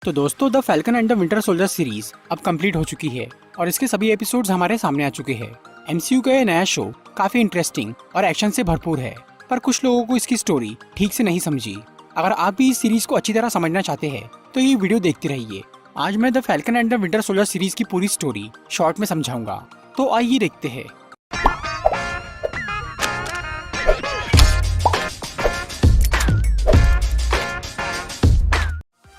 तो दोस्तों the falcon and the winter soldier series अब कंप्लीट हो चुकी है और इसके सभी एपिसोड्स हमारे सामने आ चुके हैं। एमसीयू का यह नया शो काफी इंटरेस्टिंग और एक्शन से भरपूर है, पर कुछ लोगों को इसकी स्टोरी ठीक से नहीं समझी। अगर आप भी इस सीरीज को अच्छी तरह समझना चाहते हैं तो ये वीडियो देखते रहिए। आज मैं the falcon and the winter soldier series की पूरी स्टोरी शॉर्ट में समझाऊंगा, तो आइए देखते हैं।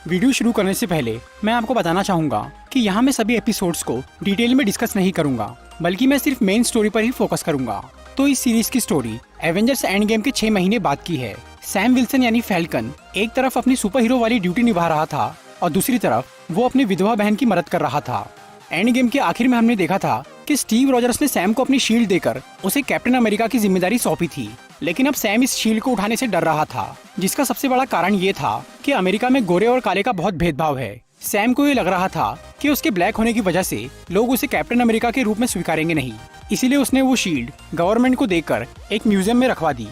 वीडियो शुरू करने से पहले मैं आपको बताना चाहूंगा कि यहाँ मैं सभी एपिसोड्स को डिटेल में डिस्कस नहीं करूंगा, बल्कि मैं सिर्फ मेन स्टोरी पर ही फोकस करूंगा। तो इस सीरीज की स्टोरी एवेंजर्स एंड गेम के 6 महीने बाद की है। सैम विल्सन यानी फैल्कन एक तरफ अपनी सुपर हीरो वाली ड्यूटी निभा रहा था और दूसरी तरफ वो अपनी विधवा बहन की मदद कर रहा था। एंड गेम के आखिर में हमने देखा था कि स्टीव रॉजर्स ने सैम को अपनी शील्ड देकर उसे कैप्टन अमेरिका की जिम्मेदारी सौंपी थी, लेकिन अब सैम इस शील्ड को उठाने से डर रहा था, जिसका सबसे बड़ा कारण ये था कि अमेरिका में गोरे और काले का बहुत भेदभाव है। सैम को ये लग रहा था कि उसके ब्लैक होने की वजह से लोग उसे कैप्टन अमेरिका के रूप में स्वीकारेंगे नहीं, इसीलिए उसने वो शील्ड गवर्नमेंट को देकर एक म्यूजियम में रखवा दी।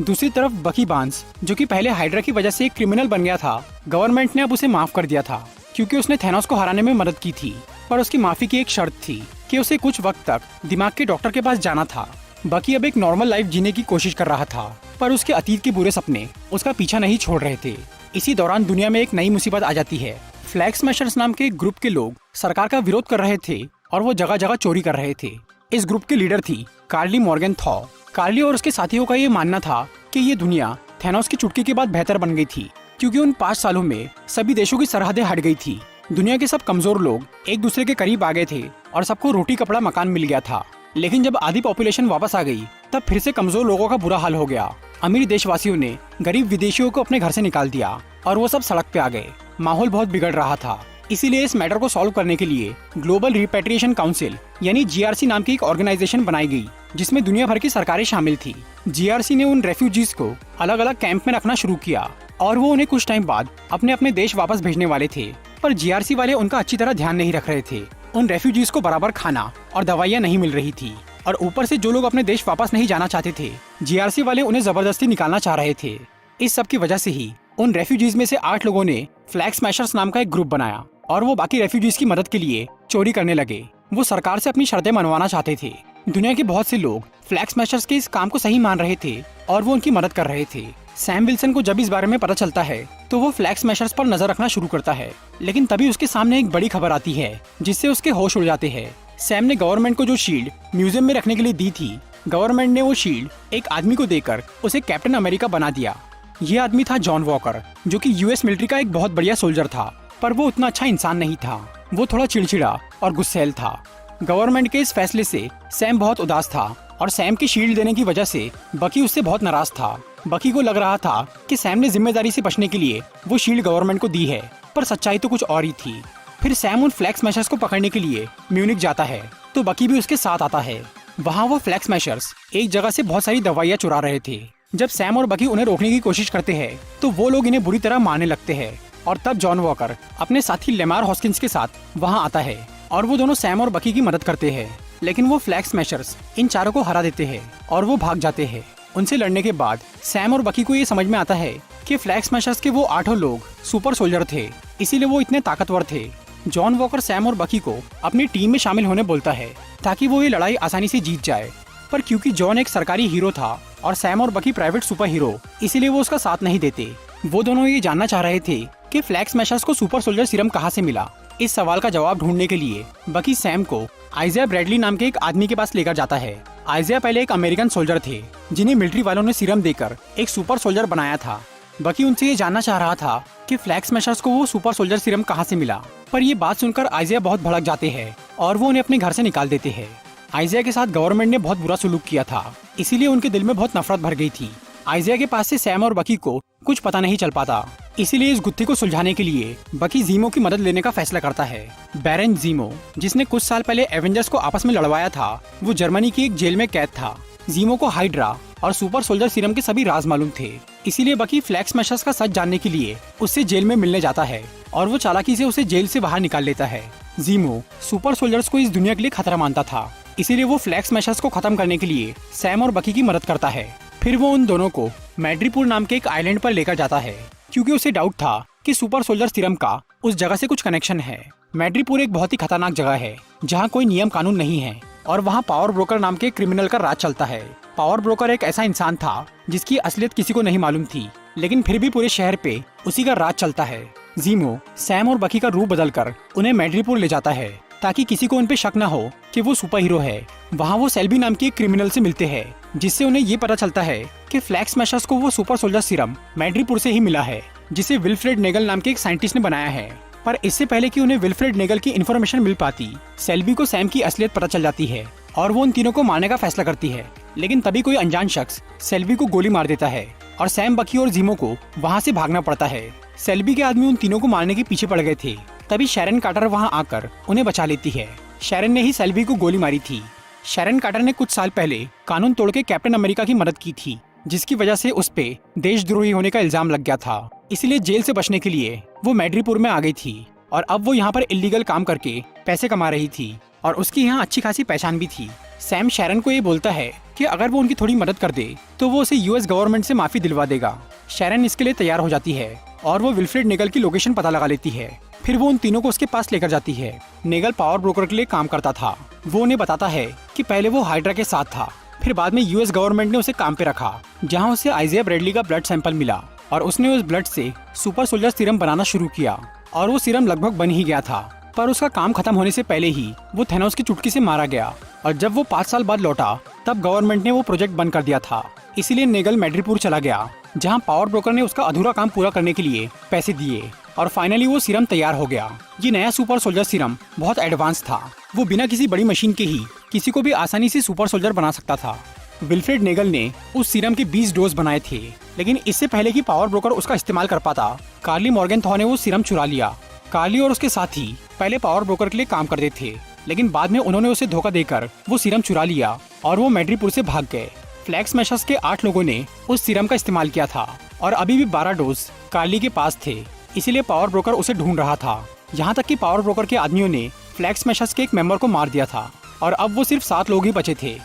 दूसरी तरफ बकी बार्न्स, जो कि पहले हाइड्रा की वजह से एक क्रिमिनल बन गया था, गवर्नमेंट ने अब उसे माफ कर दिया था क्योंकि उसने थैनोस को हराने में मदद की थी। पर उसकी माफी की एक शर्त थी कि उसे कुछ वक्त तक दिमाग के डॉक्टर के पास जाना था। बकी अब एक नॉर्मल लाइफ जीने की कोशिश कर रहा था, पर उसके अतीत के बुरे सपने उसका पीछा नहीं छोड़ रहे थे। इसी दौरान दुनिया में एक नई मुसीबत आ जाती है। फ्लैग स्मैशर्स नाम के एक ग्रुप के लोग सरकार का विरोध कर रहे थे और वो जगह जगह चोरी कर रहे थे। इस ग्रुप के लीडर थी कार्ली मॉर्गेनथॉ। कार्ली और उसके साथियों का ये मानना था कि ये दुनिया थैनोस की चुटकी के बाद बेहतर बन गई थी, क्योंकि उन 5 सालों में सभी देशों की सरहदें हट गई थी। दुनिया के सब कमजोर लोग एक दूसरे के करीब आ गए थे और सबको रोटी कपड़ा मकान मिल गया था। लेकिन जब आधी पॉपुलेशन वापस आ गई तब फिर से कमजोर लोगों का बुरा हाल हो गया। अमीर देशवासियों ने गरीब विदेशियों को अपने घर से निकाल दिया और वो सब सड़क पे आ गए। माहौल बहुत बिगड़ रहा था। इसीलिए इस मैटर को सॉल्व करने के लिए ग्लोबल रिपैट्रिएशन काउंसिल यानी जीआरसी नाम की एक ऑर्गेनाइजेशन बनाई गई, जिसमें दुनिया भर की सरकारें शामिल थी। जीआरसी ने उन रेफ्यूजीज को अलग अलग कैंप में रखना शुरू किया और वो उन्हें कुछ टाइम बाद अपने अपने देश वापस भेजने वाले थे। पर जीआरसी वाले उनका अच्छी तरह ध्यान नहीं रख रहे थे। उन रेफ्यूजीज को बराबर खाना और दवाइयाँ नहीं मिल रही थी, और ऊपर से जो लोग अपने देश वापस नहीं जाना चाहते थे, जीआरसी वाले उन्हें जबरदस्ती निकालना चाह रहे थे। इस सब की वजह से ही उन रेफ्यूजीज में से 8 लोगों ने फ्लैग स्मैशर्स नाम का एक ग्रुप बनाया और वो बाकी रेफ्यूजीज की मदद के लिए चोरी करने लगे। वो सरकार से अपनी शर्तें मनवाना चाहते थे। दुनिया के बहुत से लोग फ्लैग स्मैशर्स के इस काम को सही मान रहे थे और वो उनकी मदद कर रहे थे। सैम विल्सन को जब इस बारे में पता चलता है तो वो फ्लैग स्मैशर्स पर नजर रखना शुरू करता है, लेकिन तभी उसके सामने एक बड़ी खबर आती है जिससे उसके होश उड़ जाते हैं। सैम ने गवर्नमेंट को जो शील्ड म्यूजियम में रखने के लिए दी थी, गवर्नमेंट ने वो शील्ड एक आदमी को देकर उसे कैप्टन अमेरिका बना दिया। ये आदमी था जॉन वॉकर, जो कि यूएस मिलिट्री का एक बहुत बढ़िया सोल्जर था, पर वो उतना अच्छा इंसान नहीं था। वो थोड़ा चिड़चिड़ा और गुस्सैल था। गवर्नमेंट के इस फैसले से सैम बहुत उदास था और सैम की शील्ड देने की वजह से बकी उससे बहुत नाराज था। बकी को लग रहा था कि सैम ने जिम्मेदारी से बचने के लिए वो शील्ड गवर्नमेंट को दी है, पर सच्चाई तो कुछ और ही थी। फिर सैम उन फ्लैग स्मैशर्स को पकड़ने के लिए म्यूनिक जाता है, तो बकी भी उसके साथ आता है। वहाँ वो फ्लैग स्मैशर्स एक जगह से बहुत सारी दवाइयाँ चुरा रहे थे। जब सैम और बकी उन्हें रोकने की कोशिश करते हैं तो वो लोग इन्हें बुरी तरह मारने लगते हैं, और तब जॉन वॉकर अपने साथी लेमार हॉस्किंस के साथ वहाँ आता है और वो दोनों सैम और बकी की मदद करते हैं। लेकिन वो फ्लैग स्मैशर्स इन चारों को हरा देते हैं और वो भाग जाते हैं। उनसे लड़ने के बाद सैम और बकी को ये समझ में आता है कि फ्लैग स्मैशर्स के वो 8 लोग सुपर सोल्जर थे, इसीलिए वो इतने ताकतवर थे। जॉन वॉकर सैम और बकी को अपनी टीम में शामिल होने बोलता है ताकि वो ये लड़ाई आसानी से जीत जाए, पर क्योंकि जॉन एक सरकारी हीरो था और सैम और बकी प्राइवेट सुपर हीरो, इसीलिए वो उसका साथ नहीं देते। वो दोनों ये जानना चाह रहे थे कि फ्लैग स्मैशर्स को सुपर सोल्जर सीरम कहाँ से मिला। इस सवाल का जवाब ढूंढने के लिए बकी सैम को आइजिया ब्रैडली नाम के एक आदमी के पास लेकर जाता है। आइजिया पहले एक अमेरिकन सोल्जर थे जिन्हें मिलिट्री वालों ने सीरम देकर एक सुपर सोल्जर बनाया था। बकी उनसे ये जानना चाह रहा था कि फ्लैग स्मैशर्स को वो सुपर सोल्जर सीरम कहाँ से मिला, पर ये बात सुनकर आइजिया बहुत भड़क जाते हैं और वो उन्हें अपने घर से निकाल देते हैं। आइजिया के साथ गवर्नमेंट ने बहुत बुरा सलूक किया था, इसीलिए उनके दिल में बहुत नफरत भर गई थी। आइजिया के पास से सैम और बकी को कुछ पता नहीं चल पाता, इसीलिए इस गुत्थी को सुलझाने के लिए बकी जीमो की मदद लेने का फैसला करता है। बैरन जीमो, जिसने कुछ साल पहले एवेंजर्स को आपस में लड़वाया था, वो जर्मनी की एक जेल में कैद था। जीमो को हाइड्रा और सुपर सोल्जर सीरम के सभी राज मालूम थे, इसीलिए बकी फ्लैग स्मैशर्स का सच जानने के लिए उससे जेल में मिलने जाता है और वो चालाकी से उसे जेल से बाहर निकाल लेता है। जीमो सुपर सोल्जर्स को इस दुनिया के लिए खतरा मानता था, इसीलिए वो फ्लैग स्मैशर्स को खत्म करने के लिए सैम और बकी की मदद करता है। फिर वो उन दोनों को मैड्रिपुर नाम के एक आइलैंड पर लेकर जाता है, क्योंकि उसे डाउट था कि सुपर सोल्जर सीरम का उस जगह से कुछ कनेक्शन है। मैड्रीपुर एक बहुत ही खतरनाक जगह है जहाँ कोई नियम कानून नहीं है और वहाँ पावर ब्रोकर नाम के क्रिमिनल का राज चलता है। पावर ब्रोकर एक ऐसा इंसान था जिसकी असलियत किसी को नहीं मालूम थी, लेकिन फिर भी पूरे शहर पे उसी का राज चलता है। जीमो सैम और बकी का रूप बदलकर उन्हें मैड्रीपुर ले जाता है ताकि किसी को उन पे शक न हो कि वो सुपर हीरो है। वहाँ वो सेल्बी नाम की एक क्रिमिनल से मिलते हैं, जिससे उन्हें ये पता चलता है कि फ्लैग स्मैशर्स को वो सुपर सोल्जर सीरम मैड्रीपुर से ही मिला है, जिसे विल्फ्रेड नेगल नाम के एक साइंटिस्ट ने बनाया है। पर इससे पहले कि उन्हें विल्फ्रेड नेगल की इन्फॉर्मेशन मिल पाती, सेल्बी को सैम की असलियत पता चल जाती है और वो उन तीनों को मारने का फैसला करती है। लेकिन तभी कोई अनजान शख्स सेल्बी को गोली मार देता है और सैम, बकी और जीमो को वहाँ से भागना पड़ता है। सेल्बी के आदमी उन तीनों को मारने के पीछे पड़ गए थे। तभी शैरन कार्टर वहाँ आकर उन्हें बचा लेती है। शैरन ने ही सेल्बी को गोली मारी थी। शैरन कार्टर ने कुछ साल पहले कानून तोड़ के कैप्टन अमेरिका की मदद की थी, जिसकी वजह से उस पे देशद्रोही होने का इल्जाम लग गया था। इसलिए जेल से बचने के लिए वो मैड्रीपुर में आ गई थी और अब वो यहाँ पर इलीगल काम करके पैसे कमा रही थी और उसकी यहाँ अच्छी खासी पहचान भी थी। सैम शैरन को ये बोलता है कि अगर वो उनकी थोड़ी मदद कर दे तो वो उसे यूएस गवर्नमेंट से माफी दिलवा देगा। शैरन इसके लिए तैयार हो जाती है और वो विल्फ्रेड नेगल की लोकेशन पता लगा लेती है। फिर वो उन तीनों को उसके पास लेकर जाती है। नेगल पावर ब्रोकर के लिए काम करता था। वो उन्हें बताता है कि पहले वो हाइड्रा के साथ था, फिर बाद में यूएस गवर्नमेंट ने उसे काम पे रखा, जहाँ उसे आइजिया ब्रैडली का ब्लड सैंपल मिला और उसने उस ब्लड से सुपर सोल्जर सीरम बनाना शुरू किया और वो सीरम लगभग बन ही गया था। पर उसका काम खत्म होने से पहले ही वो थैनोस की चुटकी से मारा गया और जब वो 5 साल बाद लौटा तब गवर्नमेंट ने वो प्रोजेक्ट बंद कर दिया था। इसीलिए नेगल मैड्रीपुर चला गया, जहाँ पावर ब्रोकर ने उसका अधूरा काम पूरा करने के लिए पैसे दिए और फाइनली वो सीरम तैयार हो गया। ये नया सुपर सोल्जर सीरम बहुत एडवांस था। वो बिना किसी बड़ी मशीन के ही किसी को भी आसानी से सुपर सोल्जर बना सकता था। विल्फ्रेड नेगल ने उस सीरम के 20 डोज बनाए थे, लेकिन इससे पहले कि पावर ब्रोकर उसका इस्तेमाल कर पाता, कार्ली मॉर्गेनथॉ ने वो सीरम चुरा लिया। कार्ली और उसके साथी पहले पावर ब्रोकर के लिए काम करते थे, लेकिन बाद में उन्होंने उसे धोखा देकर वो सीरम चुरा लिया और वो मैड्रीपुर से भाग गए। फ्लैग स्मैशर्स के 8 लोगों ने उस सीरम का इस्तेमाल किया था और अभी भी 12 डोज कार्ली के पास थे, इसीलिए पावर ब्रोकर उसे ढूंढ रहा था। यहाँ तक कि पावर ब्रोकर के आदमियों ने फ्लैग स्मैशर्स के एक मेंबर को मार दिया था और अब वो सिर्फ 7 लोग ही बचे थे।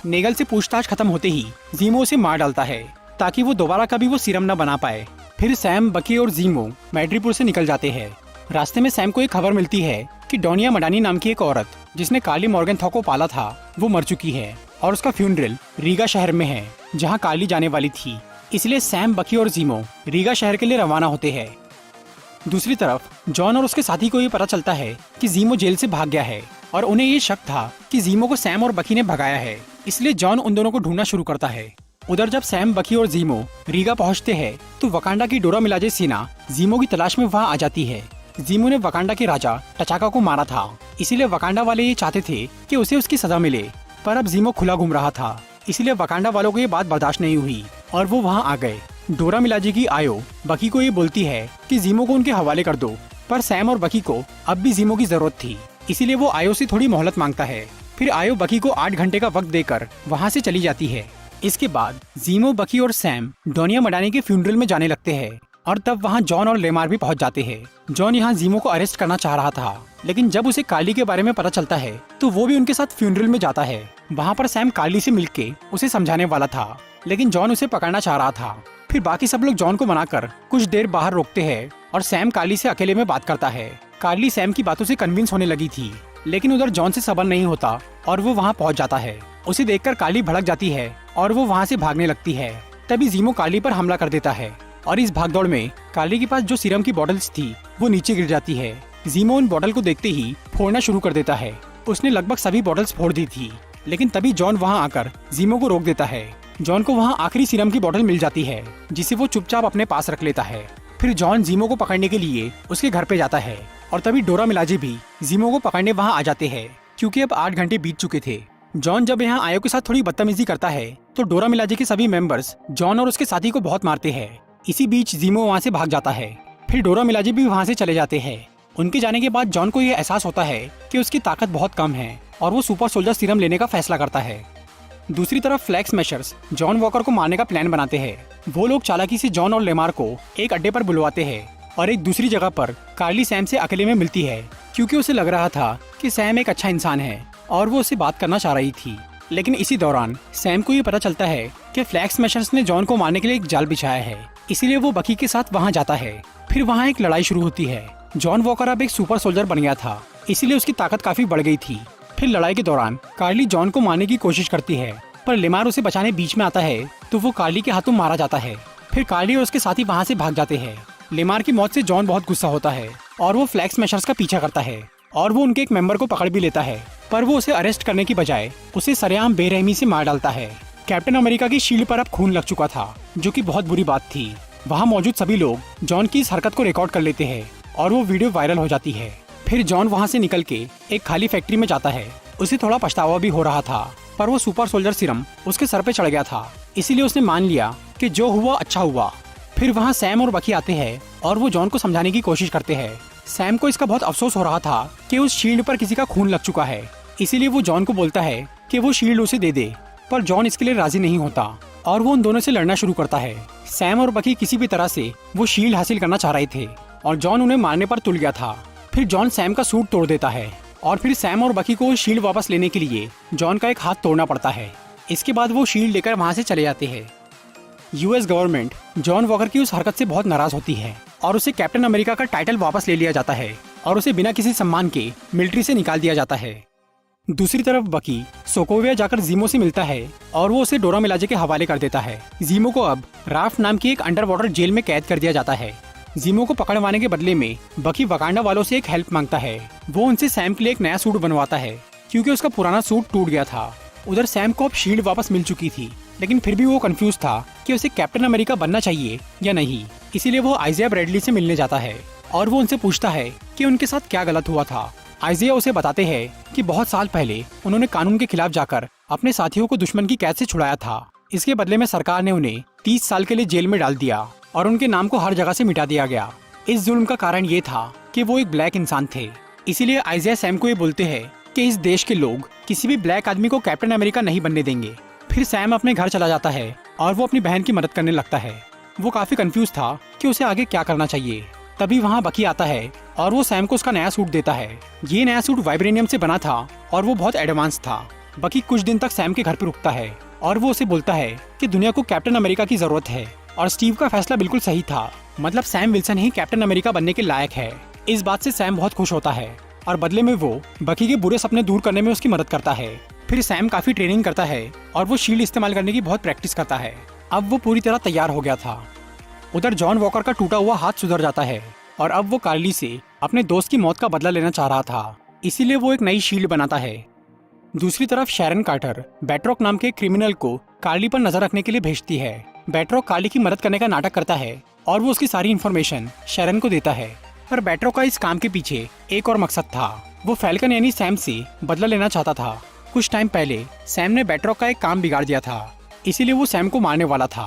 नेगल से पूछताछ खत्म होते ही जीमो उसे मार डालता है ताकि वो दोबारा कभी वो सीरम न बना पाए। फिर सैम, बकी और जीमो मैड्रीपुर से निकल जाते हैं। रास्ते में सैम को एक खबर मिलती है कि डोनिया मडानी नाम की एक औरत जिसने कार्ली मॉर्गेनथॉ को पाला था वो मर चुकी है और उसका फ्यूनरल रीगा शहर में है, जहाँ कार्ली जाने वाली थी। इसलिए सैम, बकी और जीमो रीगा शहर के लिए रवाना होते हैं। दूसरी तरफ जॉन और उसके साथी को ये पता चलता है कि जीमो जेल से भाग गया है और उन्हें ये शक था कि जीमो को सैम और बकी ने भगाया है, इसलिए जॉन उन दोनों को ढूंढना शुरू करता है। उधर जब सैम, बकी और जीमो रीगा पहुंचते हैं तो वकांडा की डोरा मिलाजे सेना जीमो की तलाश में वहां आ जाती है। जीमो ने वकांडा के राजा टचाका को मारा था, इसीलिए वकांडा वाले ये चाहते थे कि उसे उसकी सजा मिले। पर अब जीमो खुला घूम रहा था, इसीलिए वकांडा वालों को ये बात बर्दाश्त नहीं हुई और वो वहाँ आ गए। डोरा मिलाजे की आयो बकी को ये बोलती है कि जीमो को उनके हवाले कर दो, पर सैम और बकी को अब भी जीमो की जरूरत थी, इसीलिए वो आयो से थोड़ी मोहलत मांगता है। फिर आयो बकी को 8 घंटे का वक्त देकर वहाँ से चली जाती है। इसके बाद जीमो, बकी और सैम डोनिया मडानी के फ्यूनरल में जाने लगते हैं और तब वहाँ जॉन और लेमार भी पहुँच जाते हैं। जॉन यहाँ जीमो को अरेस्ट करना चाह रहा था, लेकिन जब उसे कार्ली के बारे में पता चलता है तो वो भी उनके साथ फ्यूनरल में जाता है। वहाँ पर सैम कार्ली से मिलके उसे समझाने वाला था, लेकिन जॉन उसे पकड़ना चाह रहा था। फिर बाकी सब लोग जॉन को मनाकर कुछ देर बाहर रोकते हैं और सैम कार्ली से अकेले में बात करता है। कार्ली सैम की बातों से कन्विंस होने लगी थी, लेकिन उधर जॉन से सबर नहीं होता और वो वहाँ पहुँच जाता है। उसे देखकर कार्ली भड़क जाती है और वो वहाँ से भागने लगती है। तभी जीमो कार्ली पर हमला कर देता है और इस भागदौड़ में कार्ली के पास जो सीरम की बॉटल्स थी वो नीचे गिर जाती है। जीमो उन बॉटल को देखते ही फोड़ना शुरू कर देता है। उसने लगभग सभी बॉटल्स फोड़ दी थी, लेकिन तभी जॉन वहाँ आकर जीमो को रोक देता है। जॉन को वहाँ आखिरी सीरम की बोतल मिल जाती है, जिसे वो चुपचाप अपने पास रख लेता है। फिर जॉन जीमो को पकड़ने के लिए उसके घर पे जाता है और तभी डोरा मिलाजे भी जीमो को पकड़ने वहाँ आ जाते हैं, क्योंकि अब 8 घंटे बीत चुके थे। जॉन जब यहाँ आयो के साथ थोड़ी बदतमीजी करता है तो डोरा मिलाजे के सभी मेंबर्स जॉन और उसके साथी को बहुत मारते हैं। इसी बीच जीमो वहाँ से भाग जाता है। फिर डोरा मिलाजे भी वहाँ से चले जाते हैं। उनके जाने के बाद जॉन को यह एहसास होता है कि उसकी ताकत बहुत कम है और वो सुपर सोल्जर सीरम लेने का फैसला करता है। दूसरी तरफ फ्लैग स्मैशर्स जॉन वॉकर को मारने का प्लान बनाते हैं। वो लोग चालाकी से जॉन और लेमार को एक अड्डे पर बुलवाते हैं और एक दूसरी जगह पर कार्ली सैम से अकेले में मिलती है, क्योंकि उसे लग रहा था कि सैम एक अच्छा इंसान है और वो उससे बात करना चाह रही थी। लेकिन इसी दौरान सैम को ये पता चलता है कि फ्लैग स्मैशर्स ने जॉन को मारने के लिए एक जाल बिछाया है, इसीलिए वो बकी के साथ वहाँ जाता है। फिर वहाँ एक लड़ाई शुरू होती है जॉन वॉकर अब एक सुपर सोल्जर बन गया था, इसीलिए उसकी ताकत काफी बढ़ गई थी। फिर लड़ाई के दौरान कार्ली जॉन को मारने की कोशिश करती है, पर लेमार उसे बचाने बीच में आता है तो वो कार्ली के हाथों मारा जाता है। फिर कार्ली और उसके साथी वहाँ से भाग जाते हैं। लेमार की मौत से जॉन बहुत गुस्सा होता है और वो फ्लैग स्मैशर्स का पीछा करता है और वो उनके एक मेंबर को पकड़ भी लेता है, पर वो उसे अरेस्ट करने की बजाय उसे सरेआम बेरहमी से मार डालता है। कैप्टन अमेरिका की शील्ड पर अब खून लग चुका था, जो कि बहुत बुरी बात थी। वहाँ मौजूद सभी लोग जॉन की इस हरकत को रिकॉर्ड कर लेते हैं और वो वीडियो वायरल हो जाती है। फिर जॉन वहाँ से निकल के एक खाली फैक्ट्री में जाता है। उसे थोड़ा पछतावा भी हो रहा था, पर वो सुपर सोल्जर सीरम उसके सर पे चढ़ गया था, इसीलिए उसने मान लिया कि जो हुआ अच्छा हुआ। फिर वहाँ सैम और बकी आते हैं और वो जॉन को समझाने की कोशिश करते हैं। सैम को इसका बहुत अफसोस हो रहा था कि उस शील्ड पर किसी का खून लग चुका है, इसीलिए वो जॉन को बोलता है कि वो शील्ड उसे दे दे, पर जॉन इसके लिए राजी नहीं होता और वो उन दोनों से लड़ना शुरू करता है। सैम और बकी किसी भी तरह से वो शील्ड हासिल करना चाह रहे थे और जॉन उन्हें मारने पर तुल गया था। फिर जॉन सैम का सूट तोड़ देता है और फिर सैम और बकी को शील्ड वापस लेने के लिए जॉन का एक हाथ तोड़ना पड़ता है। इसके बाद वो शील्ड लेकर वहाँ से चले जाते हैं। यूएस गवर्नमेंट जॉन वॉकर की उस हरकत से बहुत नाराज होती है और उसे कैप्टन अमेरिका का टाइटल वापस ले लिया जाता है और उसे बिना किसी सम्मान के मिलिट्री से निकाल दिया जाता है। दूसरी तरफ बकी सोकोविया जाकर जीमो से मिलता है और वो उसे डोरा मिलाजे के हवाले कर देता है। जीमो को अब राफ्ट नाम की एक अंडर वाटर जेल में कैद कर दिया जाता है। जीमो को पकड़वाने के बदले में बकी वकांडा वालों से एक हेल्प मांगता है। वो उनसे सैम के लिए एक नया सूट बनवाता है, क्योंकि उसका पुराना सूट टूट गया था। उधर सैम को अब शील्ड वापस मिल चुकी थी, लेकिन फिर भी वो कंफ्यूज था कि उसे कैप्टन अमेरिका बनना चाहिए या नहीं। इसीलिए वो आइजिया ब्रैडली से मिलने जाता है और वो उनसे पूछता है कि उनके साथ क्या गलत हुआ था। आइजिया उसे बताते हैं कि बहुत साल पहले उन्होंने कानून के खिलाफ जाकर अपने साथियों को दुश्मन की कैद से छुड़ाया था। इसके बदले में सरकार ने उन्हें 30 साल के लिए जेल में डाल दिया और उनके नाम को हर जगह से मिटा दिया गया। इस जुल्म का कारण ये था कि वो एक ब्लैक इंसान थे। इसीलिए आइजिया सैम को ये बोलते हैं कि इस देश के लोग किसी भी ब्लैक आदमी को कैप्टन अमेरिका नहीं बनने देंगे। फिर सैम अपने घर चला जाता है और वो अपनी बहन की मदद करने लगता है। वो काफी कंफ्यूज था कि उसे आगे क्या करना चाहिए। तभी वहाँ बकी आता है और वो सैम को उसका नया सूट देता है। ये नया सूट वाइब्रेनियम से बना था और वो बहुत एडवांस था। बकी कुछ दिन तक सैम के घर पर रुकता है और वो उसे बोलता है कि दुनिया को कैप्टन अमेरिका की जरूरत है और स्टीव का फैसला बिल्कुल सही था, मतलब सैम विल्सन ही कैप्टन अमेरिका बनने के लायक है। इस बात से सैम बहुत खुश होता है और बदले में वो बकी के बुरे सपने दूर करने में उसकी मदद करता है। फिर सैम काफी ट्रेनिंग करता है और वो शील्ड इस्तेमाल करने की बहुत प्रैक्टिस करता है। अब वो पूरी तरह तैयार हो गया था। उधर जॉन वॉकर का टूटा हुआ हाथ सुधर जाता है और अब वो कार्ली से अपने दोस्त की मौत का बदला लेना चाह रहा था, इसीलिए वो एक नई शील्ड बनाता है। दूसरी तरफ शैरन कार्टर बैट्रॉक नाम के क्रिमिनल को कार्ली पर नजर रखने के लिए भेजती है। बैट्रॉक कार्ली की मदद करने का नाटक करता है और वो उसकी सारी इन्फॉर्मेशन शैरन को देता है। पर बैट्रॉक का इस काम के पीछे एक और मकसद था। वो फैल्कन यानी सैम से बदला लेना चाहता था। कुछ टाइम पहले सैम ने बैट्रॉक का एक काम बिगाड़ दिया था, इसीलिए वो सैम को मारने वाला था।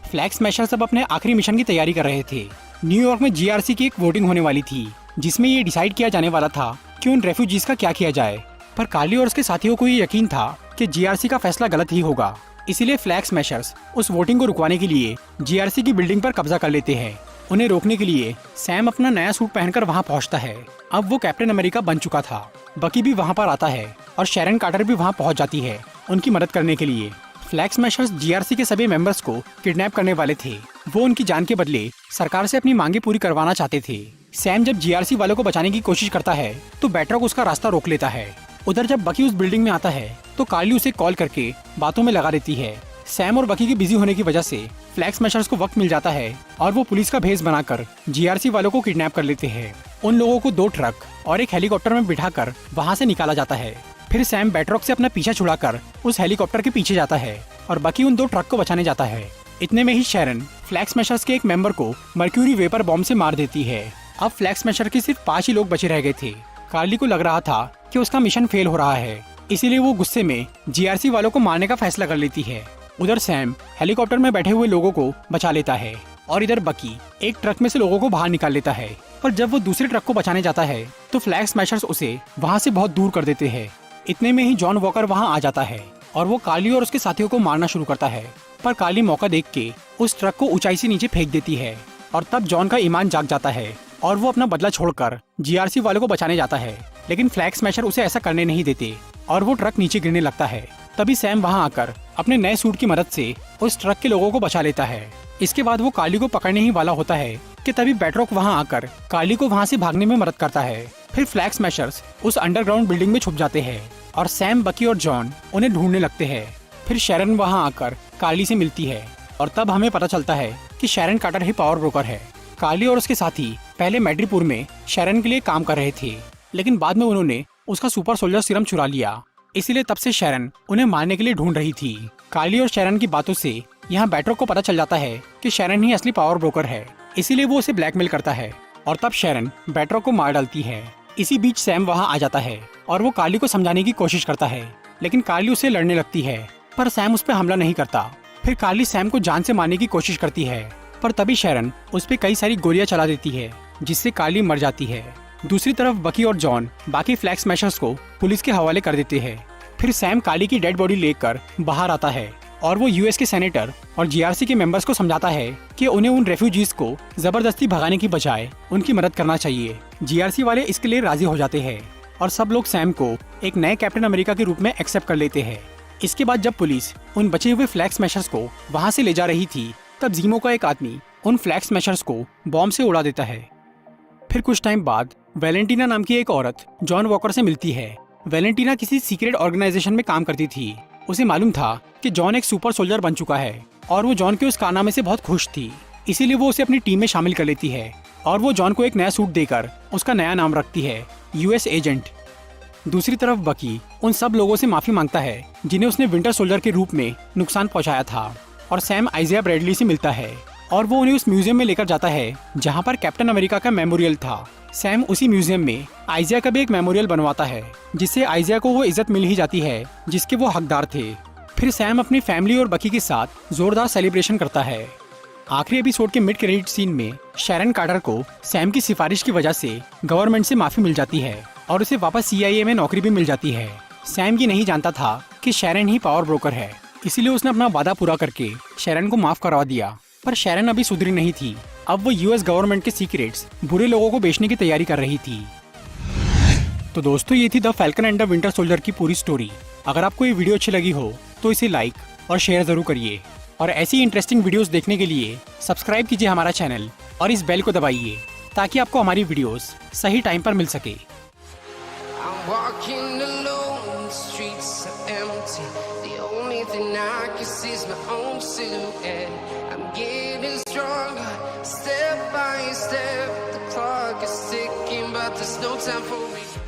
फ्लैग स्मैशर्स अब अपने आखिरी मिशन की तैयारी कर रहे थे। न्यूयॉर्क में जीआरसी की एक वोटिंग होने वाली थी, जिसमें ये डिसाइड किया जाने वाला था कि उन रेफ्यूजीज का क्या किया जाए। पर कार्ली और उसके साथियों को ये यकीन था कि जीआरसी का फैसला गलत ही होगा, इसीलिए फ्लैग स्मैशर्स उस वोटिंग को रुकवाने के लिए जीआरसी की बिल्डिंग पर कब्जा कर लेते हैं। उन्हें रोकने के लिए सैम अपना नया सूट पहनकर वहाँ पहुँचता है। अब वो कैप्टन अमेरिका बन चुका था। बकी भी वहाँ पर आता है और शैरन कार्टर भी वहाँ पहुँच जाती है उनकी मदद करने के लिए। फ्लैग स्मैशर्स जीआरसी के सभी मेंबर्स को किडनैप करने वाले थे। वो उनकी जान के बदले सरकार से अपनी मांगे पूरी करवाना चाहते थे। सैम जब जीआरसी वालों को बचाने की कोशिश करता है तो बैट्रॉक उसका रास्ता रोक लेता है। उधर जब बकी उस बिल्डिंग में आता है तो कार्ली उसे कॉल करके बातों में लगा देती है। सैम और बकी के बिजी होने की वजह से फ्लैग स्मैशर्स को वक्त मिल जाता है और वो पुलिस का भेष बनाकर जीआरसी वालों को किडनैप कर लेते हैं। उन लोगों को 2 ट्रक और एक हेलीकॉप्टर में बिठाकर वहाँ से निकाला जाता है। फिर सैम बैट्रॉक से अपना पीछा छुड़ाकर उस हेलीकॉप्टर के पीछे जाता है और बकी उन 2 ट्रक को बचाने जाता है। इतने में ही शैरन फ्लैग स्मैशर्स के एक मेंबर को मर्क्यूरी वेपर बॉम्ब से मार देती है। अब फ्लैग स्मैशर के सिर्फ 5 ही लोग बचे रह गए थे। कार्ली को लग रहा था कि उसका मिशन फेल हो रहा है, इसीलिए वो गुस्से में जीआरसी वालों को मारने का फैसला कर लेती है। उधर सैम हेलीकॉप्टर में बैठे हुए लोगों को बचा लेता है और इधर बकी एक ट्रक में से लोगों को बाहर निकाल लेता है। पर जब वो दूसरे ट्रक को बचाने जाता है तो फ्लैग स्मैशर्स उसे वहाँ से बहुत दूर कर देते हैं। इतने में ही जॉन वॉकर वहाँ आ जाता है और वो कार्ली और उसके साथियों को मारना शुरू करता है। पर कार्ली मौका देख के उस ट्रक को ऊंचाई से नीचे फेंक देती है और तब जॉन का ईमान जाग जाता है और वो अपना बदला छोड़कर जीआरसी वालों को बचाने जाता है। लेकिन फ्लैग स्मैशर उसे ऐसा करने नहीं देते और वो ट्रक नीचे गिरने लगता है। तभी सैम वहाँ आकर अपने नए सूट की मदद से उस ट्रक के लोगों को बचा लेता है। इसके बाद वो कार्ली को पकड़ने ही वाला होता है कि तभी बेट्रॉक वहाँ आकर कार्ली को वहाँ से भागने में मदद करता है। फिर फ्लैग स्मैशर्स उस अंडरग्राउंड बिल्डिंग में छुप जाते हैं और सैम, बकी और जॉन उन्हें ढूंढने लगते हैं। फिर शैरन वहाँ आकर कार्ली से मिलती है और तब हमें पता चलता है कि शैरन कार्टर ही पावर ब्रोकर है। कार्ली और उसके साथी पहले मेड्रीपुर में शैरन के लिए काम कर रहे थे, लेकिन बाद में उन्होंने उसका सुपर सोल्जर सीरम चुरा लिया। इसीलिए तब से शैरन उन्हें मारने के लिए ढूंढ रही थी। कार्ली और शैरन की बातों से यहाँ बेट्रॉक को पता चल जाता है कि शैरन ही असली पावर ब्रोकर है, इसीलिए वो उसे ब्लैकमेल करता है और तब शैरन बेट्रॉक को मार डालती है। इसी बीच सैम वहाँ आ जाता है और वो कार्ली को समझाने की कोशिश करता है, लेकिन कार्ली उससे लड़ने लगती है, पर सैम उस पर हमला नहीं करता। फिर कार्ली सैम को जान से मारने की कोशिश करती है, पर तभी शैरन उस पर कई सारी गोलियां चला देती है, जिससे कार्ली मर जाती है। दूसरी तरफ बकी और जॉन बाकी फ्लैग स्मैशर्स को पुलिस के हवाले कर देते हैं। फिर सैम कार्ली की डेड बॉडी लेकर बाहर आता है और वो यूएस के सेनेटर और जीआरसी के मेंबर्स को समझाता है कि उन्हें उन रेफ्यूजीज को जबरदस्ती भगाने की बजाय उनकी मदद करना चाहिए। जीआरसी वाले इसके लिए राजी हो जाते हैं और सब लोग सैम को एक नए कैप्टन अमेरिका के रूप में एक्सेप्ट कर लेते हैं। इसके बाद जब पुलिस उन बचे हुए फ्लैग स्मैशर्स को वहाँ से ले जा रही थी, तब जीमो का एक आदमी उन फ्लैग स्मैशर्स को बॉम्ब से उड़ा देता है। फिर कुछ टाइम बाद वैलेंटीना नाम की एक औरत जॉन वॉकर से मिलती है। वैलेंटीना किसी सीक्रेट ऑर्गेनाइजेशन में काम करती थी। उसे मालूम था कि जॉन एक सुपर सोल्जर बन चुका है और वो जॉन के उस कारनामे से बहुत खुश थी, इसीलिए वो उसे अपनी टीम में शामिल कर लेती है और वो जॉन को एक नया सूट देकर उसका नया नाम रखती है, यूएस एजेंट। दूसरी तरफ बकी उन सब लोगों से माफी मांगता है जिन्हें उसने विंटर सोल्जर के रूप में नुकसान पहुंचाया था, और सैम आइजिया ब्रैडली से मिलता है और वो उन्हें उस म्यूजियम में लेकर जाता है जहाँ पर कैप्टन अमेरिका का मेमोरियल था। सैम उसी म्यूजियम में आइजिया का भी एक मेमोरियल बनवाता है, जिससे आइजिया को वो इज्जत मिल ही जाती है जिसके वो हकदार थे। फिर सैम अपनी फैमिली और बकी के साथ जोरदार सेलिब्रेशन करता है। आखिरी एपिसोड के मिड क्रेडिट सीन में शैरन कार्टर को सैम की सिफारिश की वजह से गवर्नमेंट से माफी मिल जाती है और उसे वापस CIA में नौकरी भी मिल जाती है। सैम ये नहीं जानता था कि शैरन ही पावर ब्रोकर है, इसीलिए उसने अपना वादा पूरा करके शैरन को माफ करवा दिया। पर शैरन अभी सुधरी नहीं थी। अब वो यूएस गवर्नमेंट के सीक्रेट्स बुरे लोगों को बेचने की तैयारी कर रही थी। तो दोस्तों, ये थी the falcon and the winter soldier की पूरी स्टोरी। अगर आपको ये वीडियो अच्छी लगी हो तो इसे लाइक और शेयर जरूर करिए, और ऐसी इंटरेस्टिंग वीडियोस देखने के लिए सब्सक्राइब कीजिए हमारा चैनल और इस बेल को दबाइए ताकि आपको हमारी वीडियोस सही टाइम पर मिल सके। Step by step, the clock is ticking, but there's no time for me.